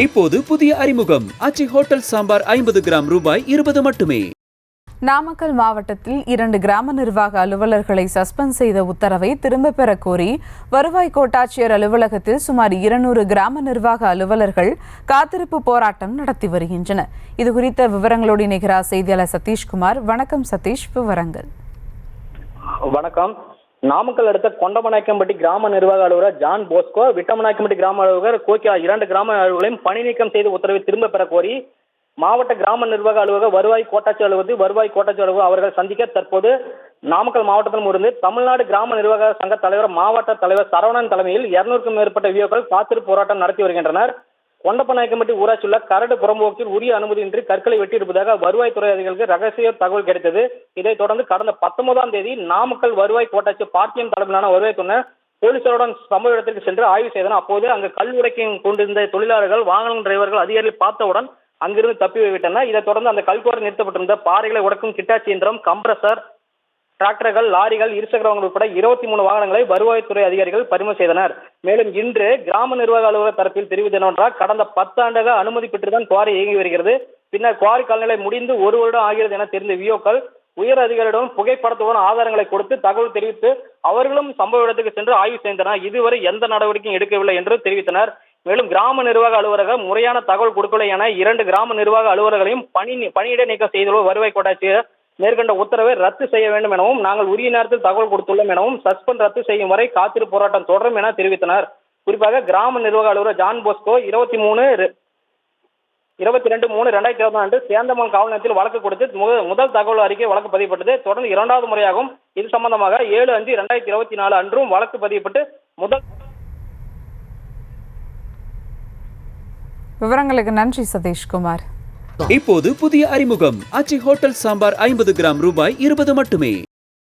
இப்போது புதிய அறிமுகம் ஆச்சி ஹோட்டல் சாம்பார் 50 கிராம் ரூபாய் 20 மட்டுமே. நாமக்கல் மாவட்டத்தில் 2 கிராம நிர்வாக அலுவலர்களை சஸ்பெண்ட் செய்த உத்தரவை திரும்பப் பெற கோரி வருவாய் கோட்டாட்சியர் அலுவலகத்தில் சுமார் 200 கிராம நிர்வாக அலுவலர்கள் காத்திருப்பு போராட்டம் நடத்தி வருகின்றனர். இதுகுறித்த விவரங்களோடு இணைகிறார் செய்தியாளர் சதீஷ்குமார். வணக்கம் சதீஷ், விவரங்கள். வணக்கம். நாமக்கல் அடுத்த கொண்டமநாயக்கம்பட்டி கிராம நிர்வாக அலுவலர் ஜான் போஸ்கோ, விட்டமநாயக்கம்பட்டி கிராம அலுவலர் கோகிலா 2 கிராம அலுவலர்களையும் பணி நீக்கம் செய்த உத்தரவை திரும்ப பெற கோரி மாவட்ட கிராம நிர்வாக அலுவலக வருவாய் கோட்டாட்சி அலுவலகம் அவர்கள் சந்திக்க தற்போது நாமக்கல் மாவட்டத்திலும் இருந்து தமிழ்நாடு கிராம நிர்வாக சங்க தலைவர் மாவட்ட தலைவர் சரவணன் தலைமையில் 200க்கும் மேற்பட்ட விஓக்கள் காத்திருப்பு போராட்டம் நடத்தி வருகின்றனர். கொண்டப்பநாயக்கம்பட்டி ஊராட்சி உள்ள கரடு புறம்போக்கில் உரிய அனுமதியின்றி கற்களை வெட்டியிருப்பதாக வருவாய்த்துறை அதிகாரிகளுக்கு ரகசிய தகவல் கிடைத்தது. இதைத் தொடர்ந்து கடந்த 19ஆம் தேதி நாமக்கல் வருவாய் கோட்டாட்சி பார்த்தியம் தலைமையிலான வருவாய்த்துறை போலீசாருடன் சம்பவ இடத்திற்கு சென்று ஆய்வு செய்தனர். அப்போது அங்கு கல் உடைக்க கொண்டிருந்த தொழிலாளர்கள், வாகன டிரைவர்கள் அதிகாரிகள் பார்த்தவுடன் அங்கிருந்து தப்பி விட்டனர். இதைத் தொடர்ந்து அந்த கல்குவாரி நிறுத்தப்பட்டிருந்த பாறைகளை உடைக்கும் கிட்டாச்சி இயந்திரம், கம்ப்ரசர், டிராக்டர்கள், லாரிகள், இருசக்கர வாகனங்கள் உட்பட 23 வாகனங்களை வருவாய்த்துறை அதிகாரிகள் பறிமுதல் செய்தனர். மேலும் இன்று கிராம நிர்வாக அலுவலக தரப்பில் தெரிவித்தது என்னவென்றால், கடந்த 10 ஆண்டுகள் அனுமதி பெற்றுதான் குவாரி இயங்கி வருகிறது. பின்னர் குவாரி காலநிலை முடிந்து 1 வருடம் ஆகிறது என தெரிந்த விஓக்கள் உயர் அதிகாரியிடம் புகைப்படத்துடன் ஆதாரங்களை கொடுத்து தகவல் தெரிவித்து அவர்களும் சம்பவ இடத்துக்கு சென்று ஆய்வு செய்தனர். இதுவரை எந்த நடவடிக்கையும் எடுக்கவில்லை என்று தெரிவித்தனர். மேலும் கிராம நிர்வாக அலுவலகம் முறையான தகவல் கொடுக்கவில்லை என 2 கிராம நிர்வாக அலுவலர்களையும் பணியிட நீக்கம் செய்துள்ள வருவாய் கோட்டாட்சியர் மேற்கண்ட உத்தரவை ரத்து செய்ய வேண்டும் எனவும், நாங்கள் உரிய நேரத்தில் தகவல் கொடுத்துள்ளோம் எனவும், சஸ்பெண்ட் ரத்து செய்யும் வரை காத்திருப்பு போராட்டம் தொடரும் என தெரிவித்தனர். குறிப்பாக கிராம நிர்வாக அலுவலர் ஜான் போஸ்கோ 22/3/2024 அன்று சேந்தமங்கலம் காவல் நிலையத்தில் வழக்கு கொடுத்து முதல் தகவல் அறிக்கை வழக்கு பதியப்பட்டது. தொடர்ந்து 2வது முறையாகவும் இது சம்பந்தமாக 7/5/2024 அன்றும் வழக்கு பதியப்பட்டு முதல். விவரங்களுக்கு நன்றி சதீஷ்குமார். இப்போது புதிய அறிமுகம் ஆச்சி ஹோட்டல் சாம்பார் 50 கிராம் ரூபாய் 20 மட்டுமே.